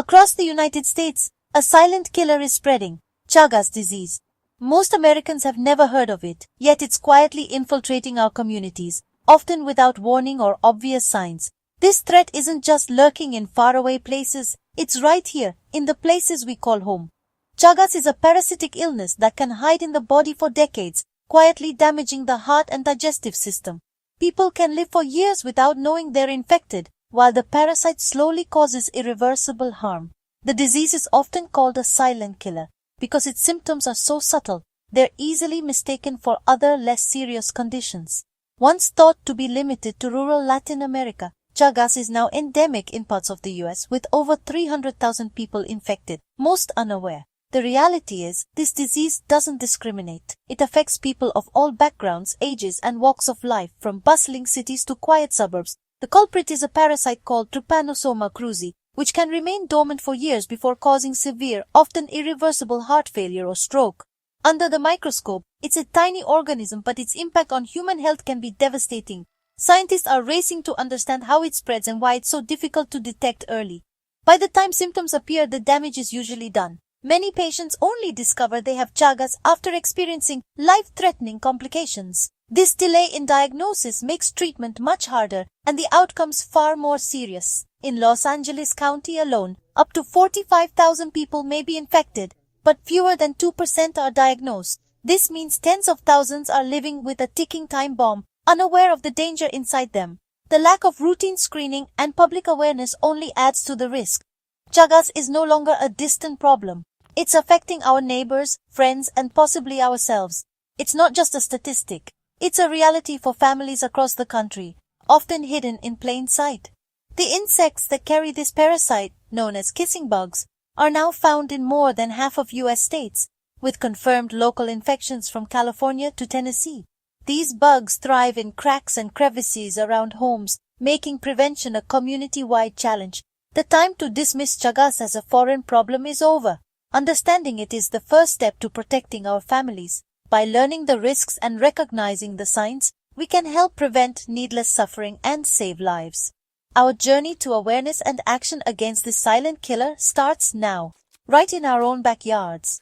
Across the United States, a silent killer is spreading, Chagas disease. Most Americans have never heard of it, yet it's quietly infiltrating our communities, often without warning or obvious signs. This threat isn't just lurking in faraway places, it's right here, in the places we call home. Chagas is a parasitic illness that can hide in the body for decades, quietly damaging the heart and digestive system. People can live for years without knowing they're infected, while the parasite slowly causes irreversible harm. The disease is often called a silent killer, because its symptoms are so subtle, they're easily mistaken for other less serious conditions. Once thought to be limited to rural Latin America, Chagas is now endemic in parts of the US with over 300,000 people infected, most unaware. The reality is, this disease doesn't discriminate. It affects people of all backgrounds, ages and walks of life, from bustling cities to quiet suburbs. The culprit is a parasite called Trypanosoma cruzi, which can remain dormant for years before causing severe, often irreversible heart failure or stroke. Under the microscope, it's a tiny organism, but its impact on human health can be devastating. Scientists are racing to understand how it spreads and why it's so difficult to detect early. By the time symptoms appear, the damage is usually done. Many patients only discover they have Chagas after experiencing life-threatening complications. This delay in diagnosis makes treatment much harder and the outcomes far more serious. In Los Angeles County alone, up to 45,000 people may be infected, but fewer than 2% are diagnosed. This means tens of thousands are living with a ticking time bomb, unaware of the danger inside them. The lack of routine screening and public awareness only adds to the risk. Chagas is no longer a distant problem. It's affecting our neighbors, friends, and possibly ourselves. It's not just a statistic. It's a reality for families across the country, often hidden in plain sight. The insects that carry this parasite, known as kissingbugs, are now found in more than half of U.S. states, with confirmed local infections from California to Tennessee. These bugs thrive in cracks and crevices around homes, making prevention a community-wide challenge. The time to dismiss Chagas as a foreign problem is over. Understanding it is the first step to protecting our families. By learning the risks and recognizing the signs, we can help prevent needless suffering and save lives. Our journey to awareness and action against this silent killer starts now, right in our own backyards.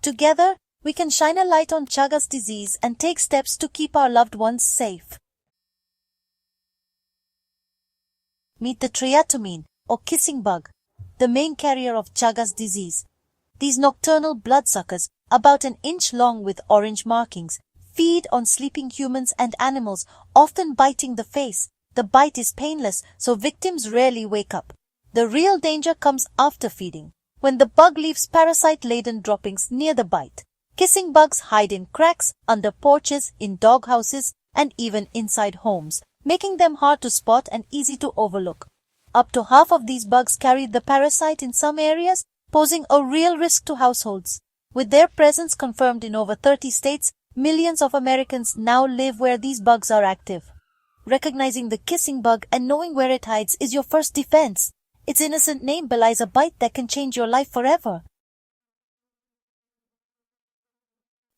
Together, we can shine a light on Chagas disease and take steps to keep our loved ones safe. Meet the Triatomine, or kissingbug, the main carrier of Chagas disease. These nocturnal bloodsuckers, about an inch long with orange markings, feed on sleeping humans and animals, often biting the face. The bite is painless, so victims rarely wake up. The real danger comes after feeding, when the bug leaves parasite-laden droppings near the bite. Kissingbugs hide in cracks, under porches, in doghouses, and even inside homes, making them hard to spot and easy to overlook. Up to half of these bugs carry the parasite in some areas, posing a real risk to households. With their presence confirmed in over 30 states, millions of Americans now live where these bugs are active. Recognizing the kissing bug and knowing where it hides is your first defense. Its innocent name belies a bite that can change your life forever.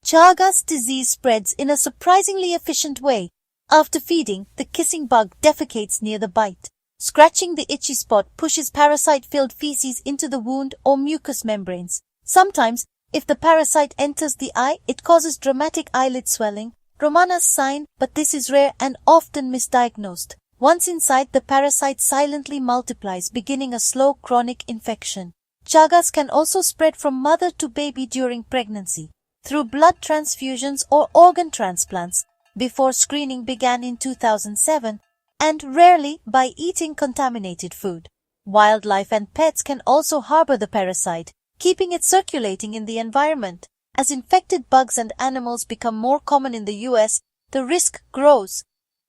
Chagas disease spreads in a surprisingly efficient way. After feeding, the kissing bug defecates near the bite. Scratching the itchy spot pushes parasite-filled feces into the wound or mucous membranes. Sometimes, if the parasite enters the eye, it causes dramatic eyelid swelling, Romana's sign, but this is rare and often misdiagnosed. Once inside, the parasite silently multiplies, beginning a slow chronic infection. Chagas can also spread from mother to baby during pregnancy, through blood transfusions or organ transplants, before screening began in 2007, and rarely by eating contaminated food. Wildlife and pets can also harbor the parasite, keeping it circulating in the environment. As infected bugs and animals become more common in the US, the risk grows.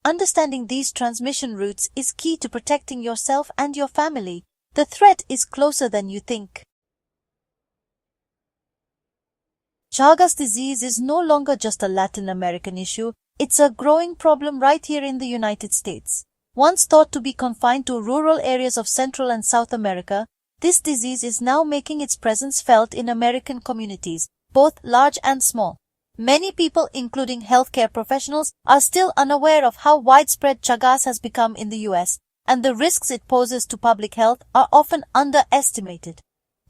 Understanding these transmission routes is key to protecting yourself and your family. The threat is closer than you think. Chagas disease is no longer just a Latin American issue. It's a growing problem right here in the United States. Once thought to be confined to rural areas of Central and South America, this disease is now making its presence felt in American communities, both large and small. Many people, including healthcare professionals, are still unaware of how widespread Chagas has become in the US. and the risks it poses to public health are often underestimated.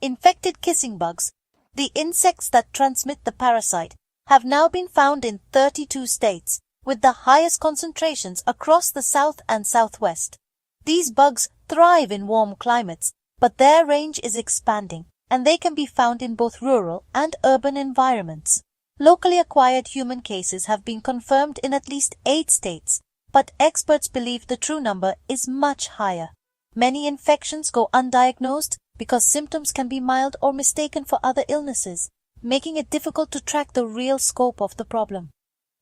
Infected kissingbugs, the insects that transmit the parasite, have now been found in 32 states, with the highest concentrations across the South and Southwest. These bugs thrive in warm climates, but their range is expanding, and they can be found in both rural and urban environments. Locally acquired human cases have been confirmed in at least 8 states, but experts believe the true number is much higher. Many infections go undiagnosed because symptoms can be mild or mistaken for other illnesses, making it difficult to track the real scope of the problem.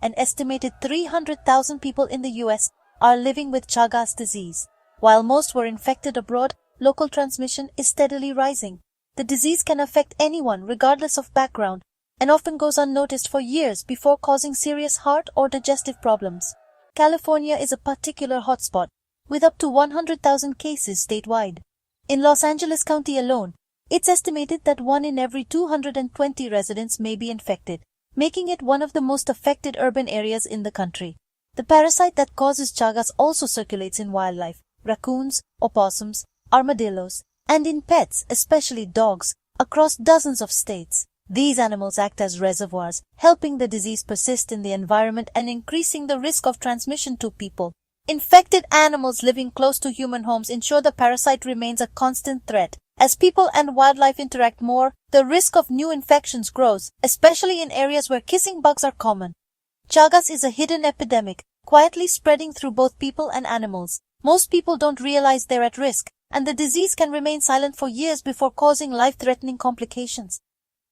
An estimated 300,000 people in the US are living with Chagas disease. While most were infected abroad, local transmission is steadily rising. The disease can affect anyone regardless of background and often goes unnoticed for years before causing serious heart or digestive problems. California is a particular hotspot, with up to 100,000 cases statewide. In Los Angeles County alone, it's estimated that 1 in every 220 residents may be infected, making it one of the most affected urban areas in the country. The parasite that causes Chagas also circulates in wildlife, raccoons, opossums, armadillos, and in pets, especially dogs, across dozens of states. These animals act as reservoirs, helping the disease persist in the environment and increasing the risk of transmission to people. Infected animals living close to human homes ensure the parasite remains a constant threat. As people and wildlife interact more, the risk of new infections grows, especially in areas where kissing bugs are common. Chagas is a hidden epidemic, quietly spreading through both people and animals. Most people don't realize they're at risk, and the disease can remain silent for years before causing life-threatening complications.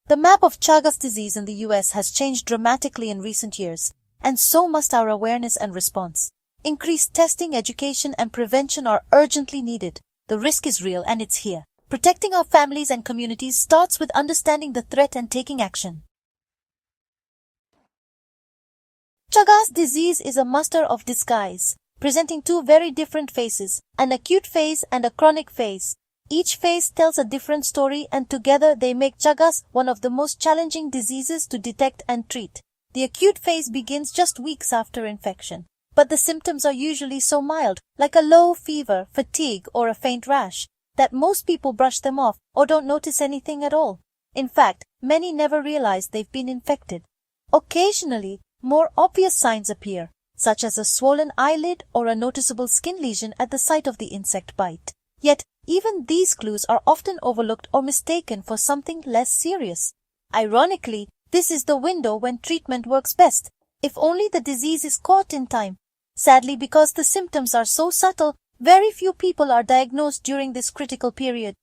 The map of Chagas disease in the US has changed dramatically in recent years, and so must our awareness and response. Increased testing, education, and prevention are urgently needed. The risk is real and it's here. Protecting our families and communities starts with understanding the threat and taking action. Chagas disease is a master of disguise, presenting 2 very different phases, an acute phase and a chronic phase. Each phase tells a different story, and together they make Chagas one of the most challenging diseases to detect and treat. The acute phase begins just weeks after infection, but the symptoms are usually so mild, like a low fever, fatigue, or a faint rash, that most people brush them off or don't notice anything at all. In fact, many never realize they've been infected. Occasionally, more obvious signs appear, such as a swollen eyelid or a noticeable skin lesion at the site of the insect bite. Yet, even these clues are often overlooked or mistaken for something less serious. Ironically, this is the window when treatment works best, if only the disease is caught in time. Sadly, because the symptoms are so subtle, very few people are diagnosed during this critical period.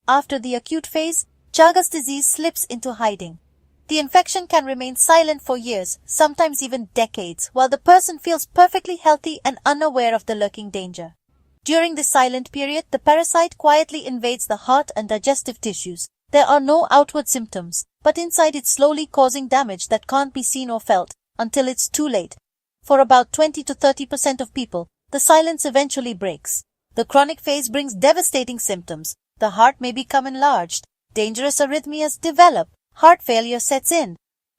After the acute phase, Chagas disease slips into hiding. The infection can remain silent for years, sometimes even decades, while the person feels perfectly healthy and unaware of the lurking danger. During this silent period, the parasite quietly invades the heart and digestive tissues. There are no outward symptoms, but inside it's slowly causing damage that can't be seen or felt until it's too late. For about 20 to 30% of people, the silence eventually breaks. The chronic phase brings devastating symptoms. The heart may become enlarged, dangerous arrhythmias develop, heart failure sets in,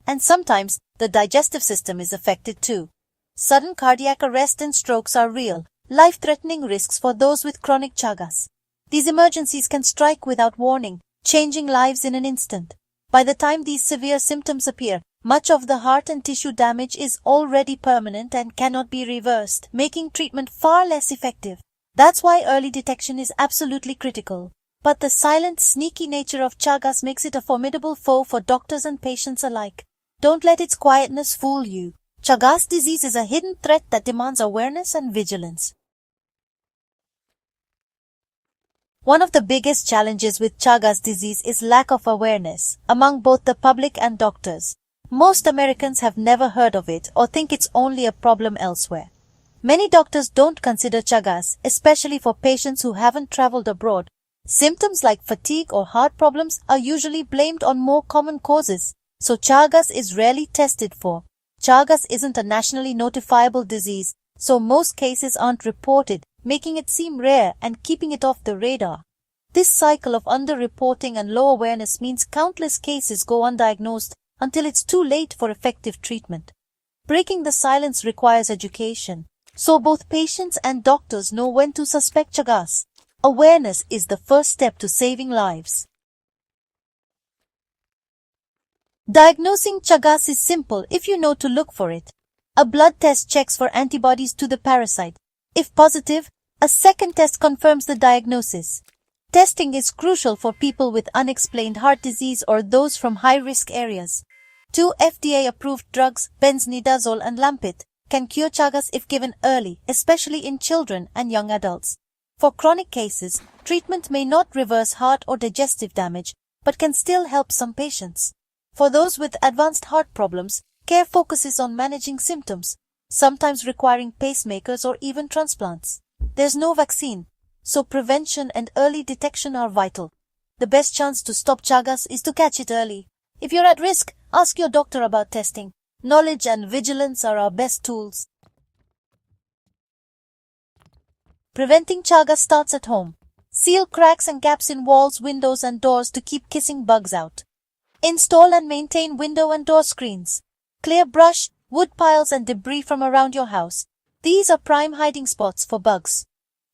and sometimes the digestive system is affected too. Sudden cardiac arrest and strokes are real, life-threatening risks for those with chronic Chagas. These emergencies can strike without warning, changing lives in an instant. By the time these severe symptoms appear, much of the heart and tissue damage is already permanent and cannot be reversed, making treatment far less effective. That's why early detection is absolutely critical. But the silent, sneaky nature of Chagas makes it a formidable foe for doctors and patients alike. Don't let its quietness fool you. Chagas disease is a hidden threat that demands awareness and vigilance. One of the biggest challenges with Chagas disease is lack of awareness among both the public and doctors. Most Americans have never heard of it or think it's only a problem elsewhere. Many doctors don't consider Chagas, especially for patients who haven't traveled abroad. Symptoms like fatigue or heart problems are usually blamed on more common causes, so Chagas is rarely tested for. Chagas isn't a nationally notifiable disease, so most cases aren't reported, making it seem rare and keeping it off the radar. This cycle of underreporting and low awareness means countless cases go undiagnosed until it's too late for effective treatment. Breaking the silence requires education, so both patients and doctors know when to suspect Chagas. Awareness is the first step to saving lives. Diagnosing Chagas is simple if you know to look for it. A blood test checks for antibodies to the parasite. If positive, a second test confirms the diagnosis. Testing is crucial for people with unexplained heart disease or those from high-risk areas. 2 FDA-approved drugs, benzimidazole and Lampit, can cure Chagas if given early, especially in children and young adults. For chronic cases, treatment may not reverse heart or digestive damage, but can still help some patients. For those with advanced heart problems, care focuses on managing symptoms, sometimes requiring pacemakers or even transplants. There's no vaccine, so prevention and early detection are vital. The best chance to stop Chagas is to catch it early. If you're at risk, ask your doctor about testing. Knowledge and vigilance are our best tools. Preventing Chagas starts at home. Seal cracks and gaps in walls, windows and doors to keep kissing bugs out. Install and maintain window and door screens. Clear brush, wood piles and debris from around your house. These are prime hiding spots for bugs.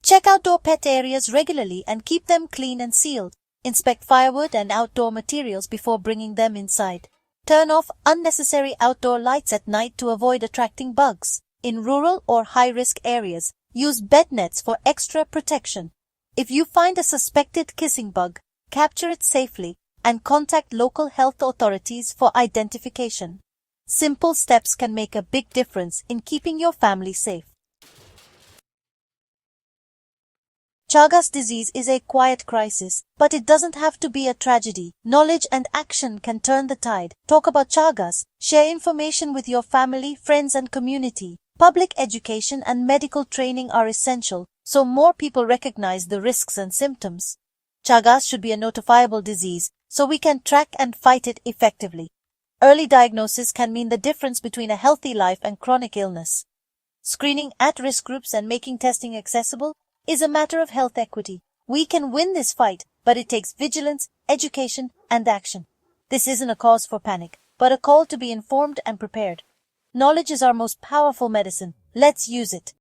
Check outdoor pet areas regularly and keep them clean and sealed. Inspect firewood and outdoor materials before bringing them inside. Turn off unnecessary outdoor lights at night to avoid attracting bugs. In rural or high-risk areas, use bed nets for extra protection. If you find a suspected kissing bug, capture it safely and contact local health authorities for identification. Simple steps can make a big difference in keeping your family safe. Chagas disease is a quiet crisis, but it doesn't have to be a tragedy. Knowledge and action can turn the tide. Talk about Chagas, share information with your family, friends and community. Public education and medical training are essential, so more people recognize the risks and symptoms. Chagas should be a notifiable disease, so we can track and fight it effectively. Early diagnosis can mean the difference between a healthy life and chronic illness. Screening at-risk groups and making testing accessible is a matter of health equity. We can win this fight, but it takes vigilance, education, and action. This isn't a cause for panic, but a call to be informed and prepared. Knowledge is our most powerful medicine. Let's use it.